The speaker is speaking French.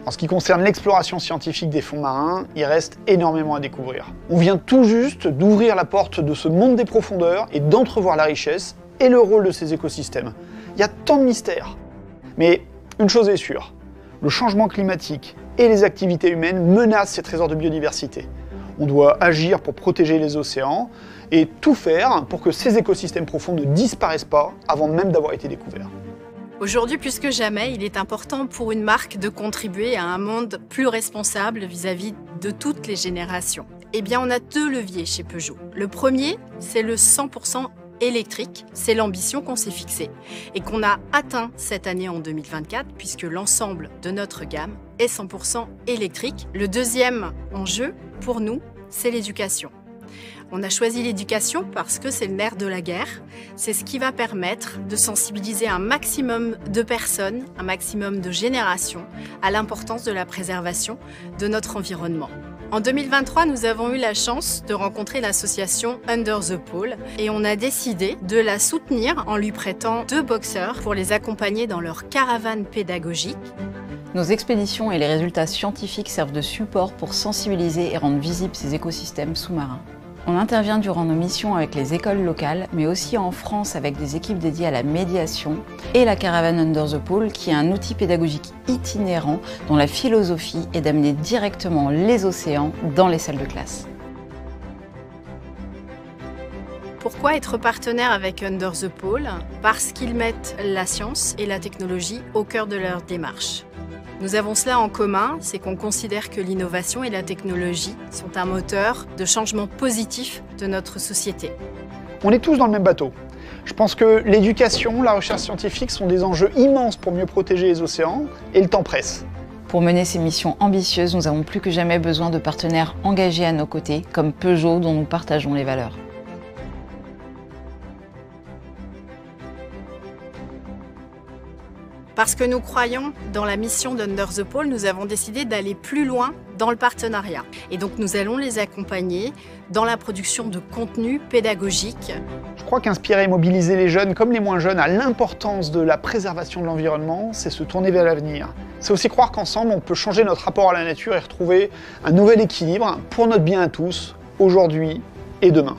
En ce qui concerne l'exploration scientifique des fonds marins, il reste énormément à découvrir. On vient tout juste d'ouvrir la porte de ce monde des profondeurs et d'entrevoir la richesse et le rôle de ces écosystèmes. Il y a tant de mystères. Mais une chose est sûre, le changement climatique et les activités humaines menacent ces trésors de biodiversité. On doit agir pour protéger les océans et tout faire pour que ces écosystèmes profonds ne disparaissent pas avant même d'avoir été découverts. Aujourd'hui, plus que jamais, il est important pour une marque de contribuer à un monde plus responsable vis-à-vis de toutes les générations. Eh bien, on a deux leviers chez Peugeot. Le premier, c'est le 100% électrique. C'est l'ambition qu'on s'est fixée et qu'on a atteint cette année en 2024, puisque l'ensemble de notre gamme est 100% électrique. Le deuxième enjeu, pour nous, c'est l'éducation. On a choisi l'éducation parce que c'est le nerf de la guerre. C'est ce qui va permettre de sensibiliser un maximum de personnes, un maximum de générations à l'importance de la préservation de notre environnement. En 2023, nous avons eu la chance de rencontrer l'association Under the Pole et on a décidé de la soutenir en lui prêtant 2 boxeurs pour les accompagner dans leur caravane pédagogique. Nos expéditions et les résultats scientifiques servent de support pour sensibiliser et rendre visibles ces écosystèmes sous-marins. On intervient durant nos missions avec les écoles locales, mais aussi en France avec des équipes dédiées à la médiation et la caravane Under the Pole, qui est un outil pédagogique itinérant dont la philosophie est d'amener directement les océans dans les salles de classe. Pourquoi être partenaire avec Under the Pole? Parce qu'ils mettent la science et la technologie au cœur de leur démarche. Nous avons cela en commun, c'est qu'on considère que l'innovation et la technologie sont un moteur de changement positif de notre société. On est tous dans le même bateau. Je pense que l'éducation, la recherche scientifique sont des enjeux immenses pour mieux protéger les océans et le temps presse. Pour mener ces missions ambitieuses, nous avons plus que jamais besoin de partenaires engagés à nos côtés, comme Peugeot dont nous partageons les valeurs. Parce que nous croyons dans la mission d'Under the Pole, nous avons décidé d'aller plus loin dans le partenariat. Et donc nous allons les accompagner dans la production de contenus pédagogiques. Je crois qu'inspirer et mobiliser les jeunes comme les moins jeunes à l'importance de la préservation de l'environnement, c'est se tourner vers l'avenir. C'est aussi croire qu'ensemble on peut changer notre rapport à la nature et retrouver un nouvel équilibre pour notre bien à tous, aujourd'hui et demain.